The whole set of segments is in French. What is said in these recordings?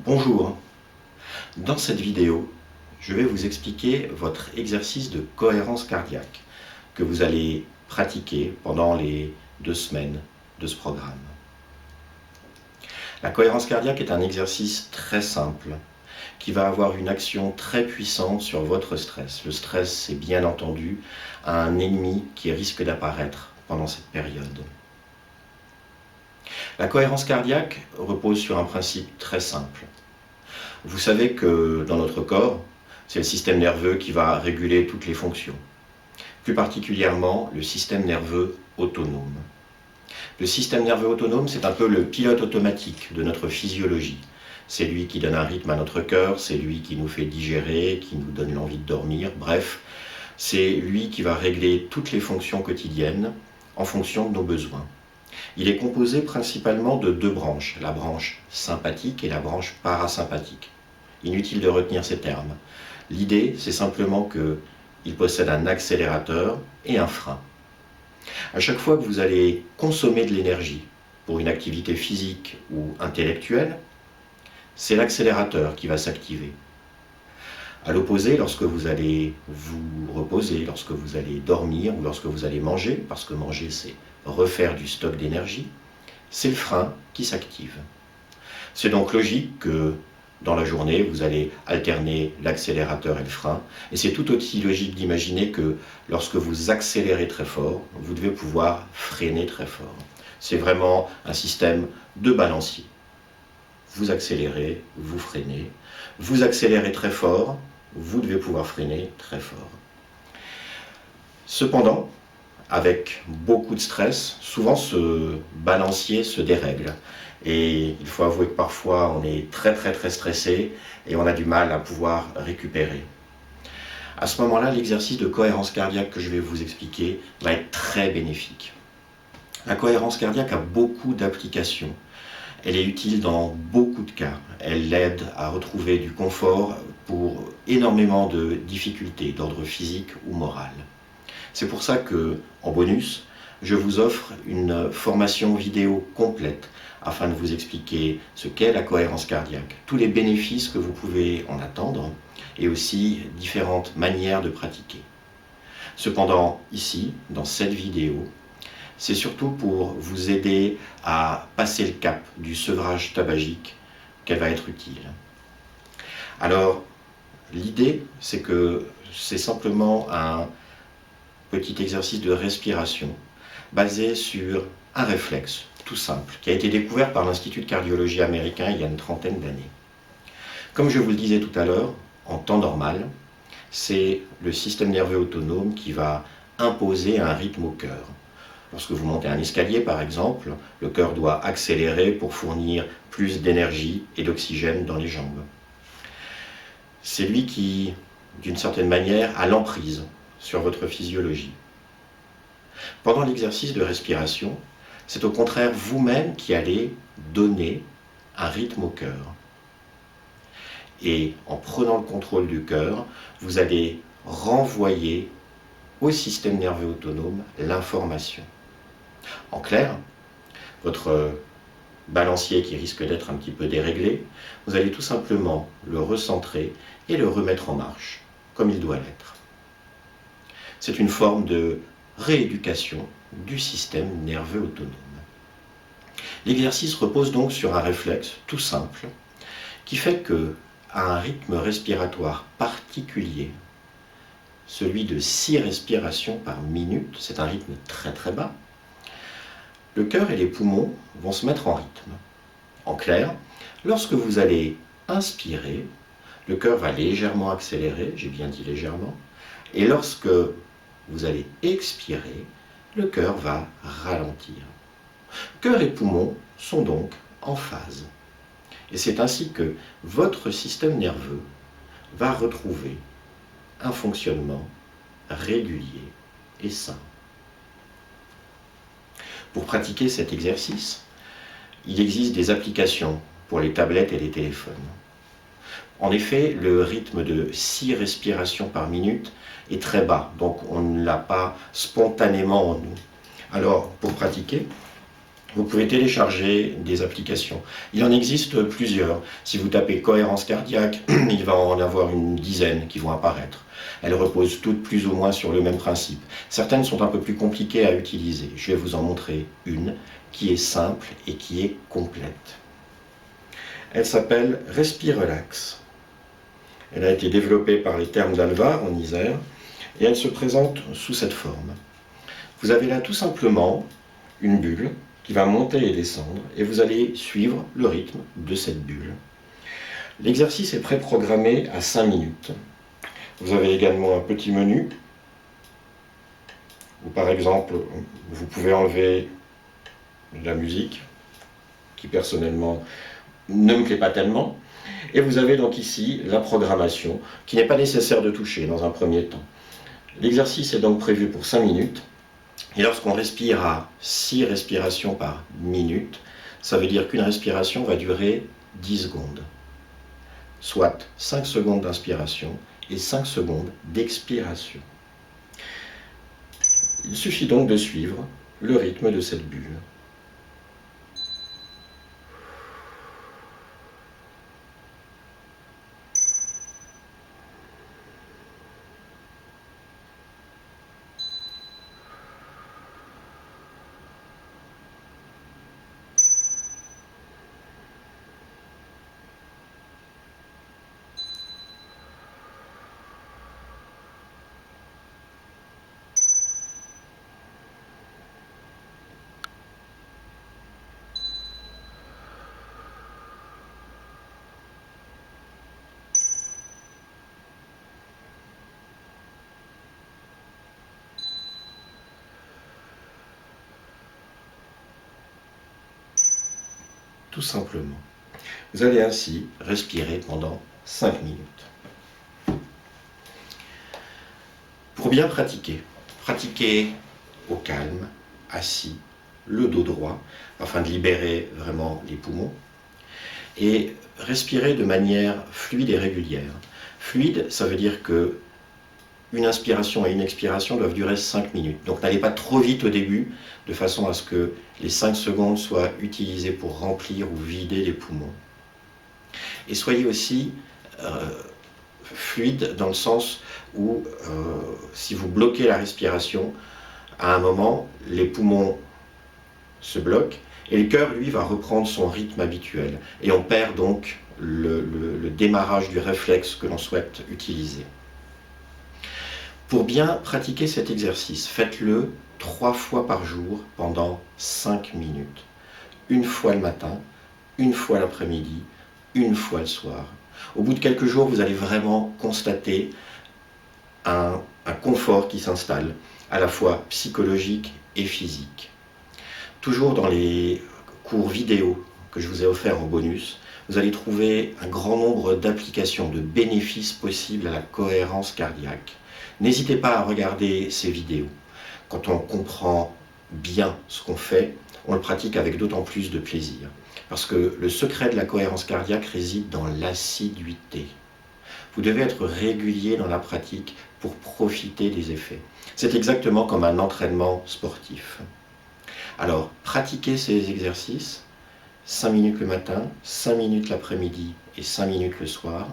Bonjour, dans cette vidéo, je vais vous expliquer votre exercice de cohérence cardiaque que vous allez pratiquer pendant les 2 semaines de ce programme. La cohérence cardiaque est un exercice très simple qui va avoir une action très puissante sur votre stress. Le stress, c'est bien entendu un ennemi qui risque d'apparaître pendant cette période. La cohérence cardiaque repose sur un principe très simple. Vous savez que dans notre corps, c'est le système nerveux qui va réguler toutes les fonctions, plus particulièrement le système nerveux autonome. Le système nerveux autonome, c'est un peu le pilote automatique de notre physiologie. C'est lui qui donne un rythme à notre cœur, c'est lui qui nous fait digérer, qui nous donne l'envie de dormir, bref, c'est lui qui va régler toutes les fonctions quotidiennes en fonction de nos besoins. Il est composé principalement de 2 branches, la branche sympathique et la branche parasympathique. Inutile de retenir ces termes. L'idée, c'est simplement qu'il possède un accélérateur et un frein. À chaque fois que vous allez consommer de l'énergie pour une activité physique ou intellectuelle, c'est l'accélérateur qui va s'activer. À l'opposé, lorsque vous allez vous reposer, lorsque vous allez dormir ou lorsque vous allez manger, parce que manger c'est refaire du stock d'énergie, c'est le frein qui s'active. C'est donc logique que dans la journée, vous allez alterner l'accélérateur et le frein, et c'est tout aussi logique d'imaginer que lorsque vous accélérez très fort, vous devez pouvoir freiner très fort. C'est vraiment un système de balancier. Vous accélérez, vous freinez. Vous accélérez très fort, vous devez pouvoir freiner très fort. Cependant, avec beaucoup de stress, souvent ce balancier se dérègle. Et il faut avouer que parfois on est très stressé et on a du mal à pouvoir récupérer. À ce moment-là, l'exercice de cohérence cardiaque que je vais vous expliquer va être très bénéfique. La cohérence cardiaque a beaucoup d'applications. Elle est utile dans beaucoup de cas. Elle aide à retrouver du confort pour énormément de difficultés d'ordre physique ou moral. C'est pour ça que, en bonus, je vous offre une formation vidéo complète afin de vous expliquer ce qu'est la cohérence cardiaque, tous les bénéfices que vous pouvez en attendre et aussi différentes manières de pratiquer. Cependant, ici, dans cette vidéo, c'est surtout pour vous aider à passer le cap du sevrage tabagique qu'elle va être utile. Alors, l'idée, c'est que c'est simplement un petit exercice de respiration basé sur un réflexe tout simple qui a été découvert par l'Institut de cardiologie américain il y a une trentaine d'années. Comme je vous le disais tout à l'heure, en temps normal, c'est le système nerveux autonome qui va imposer un rythme au cœur. Lorsque vous montez un escalier, par exemple, le cœur doit accélérer pour fournir plus d'énergie et d'oxygène dans les jambes. C'est lui qui, d'une certaine manière, a l'emprise sur votre physiologie. Pendant l'exercice de respiration, c'est au contraire vous-même qui allez donner un rythme au cœur. Et en prenant le contrôle du cœur, vous allez renvoyer au système nerveux autonome l'information. En clair, votre balancier qui risque d'être un petit peu déréglé, vous allez tout simplement le recentrer et le remettre en marche, comme il doit l'être. C'est une forme de rééducation du système nerveux autonome. L'exercice repose donc sur un réflexe tout simple qui fait que, à un rythme respiratoire particulier, celui de 6 respirations par minute, c'est un rythme très bas, le cœur et les poumons vont se mettre en rythme. En clair, lorsque vous allez inspirer, le cœur va légèrement accélérer, j'ai bien dit légèrement, et lorsque vous allez expirer, le cœur va ralentir. Cœur et poumons sont donc en phase. Et c'est ainsi que votre système nerveux va retrouver un fonctionnement régulier et sain. Pour pratiquer cet exercice, il existe des applications pour les tablettes et les téléphones. En effet, le rythme de 6 respirations par minute est très bas, donc on ne l'a pas spontanément en nous. Alors, pour pratiquer, Vous pouvez télécharger des applications. Il en existe plusieurs. Si vous tapez cohérence cardiaque, il va en avoir une dizaine qui vont apparaître. Elles reposent toutes plus ou moins sur le même principe. Certaines sont un peu plus compliquées à utiliser. Je vais vous en montrer une qui est simple et qui est complète. Elle s'appelle Respirelax. Elle a été développée par les Thermes d'Alvar en Isère et elle se présente sous cette forme. Vous avez là tout simplement une bulle qui va monter et descendre et vous allez suivre le rythme de cette bulle. L'exercice est préprogrammé à 5 minutes. Vous avez également un petit menu où par exemple vous pouvez enlever la musique qui personnellement ne me plaît pas tellement. Et vous avez donc ici la programmation qui n'est pas nécessaire de toucher dans un premier temps. L'exercice est donc prévu pour 5 minutes. Et lorsqu'on respire à 6 respirations par minute, ça veut dire qu'une respiration va durer 10 secondes. Soit 5 secondes d'inspiration et 5 secondes d'expiration. Il suffit donc de suivre le rythme de cette bulle. Tout simplement. Vous allez ainsi respirer pendant 5 minutes. Pour bien pratiquer, pratiquez au calme, assis, le dos droit, afin de libérer vraiment les poumons, et respirer de manière fluide et régulière. Fluide, ça veut dire que une inspiration et une expiration doivent durer 5 minutes. Donc n'allez pas trop vite au début, de façon à ce que les 5 secondes soient utilisées pour remplir ou vider les poumons. Et soyez aussi fluide dans le sens où si vous bloquez la respiration, à un moment, les poumons se bloquent et le cœur, lui, va reprendre son rythme habituel. Et on perd donc le démarrage du réflexe que l'on souhaite utiliser. Pour bien pratiquer cet exercice, faites-le 3 fois par jour pendant 5 minutes. Une fois le matin, une fois l'après-midi, une fois le soir. Au bout de quelques jours, vous allez vraiment constater un confort qui s'installe, à la fois psychologique et physique. Toujours dans les cours vidéo que je vous ai offerts en bonus, vous allez trouver un grand nombre d'applications, de bénéfices possibles à la cohérence cardiaque. N'hésitez pas à regarder ces vidéos. Quand on comprend bien ce qu'on fait, on le pratique avec d'autant plus de plaisir. Parce que le secret de la cohérence cardiaque réside dans l'assiduité. Vous devez être régulier dans la pratique pour profiter des effets. C'est exactement comme un entraînement sportif. Alors, pratiquez ces exercices, 5 minutes le matin, 5 minutes l'après-midi et 5 minutes le soir.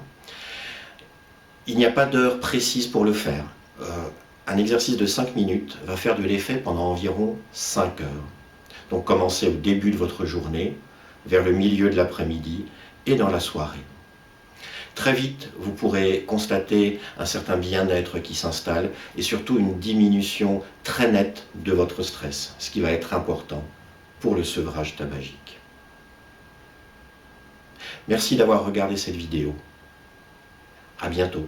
Il n'y a pas d'heure précise pour le faire. Un exercice de 5 minutes va faire de l'effet pendant environ 5 heures. Donc commencez au début de votre journée, vers le milieu de l'après-midi et dans la soirée. Très vite, vous pourrez constater un certain bien-être qui s'installe et surtout une diminution très nette de votre stress, ce qui va être important pour le sevrage tabagique. Merci d'avoir regardé cette vidéo. À bientôt.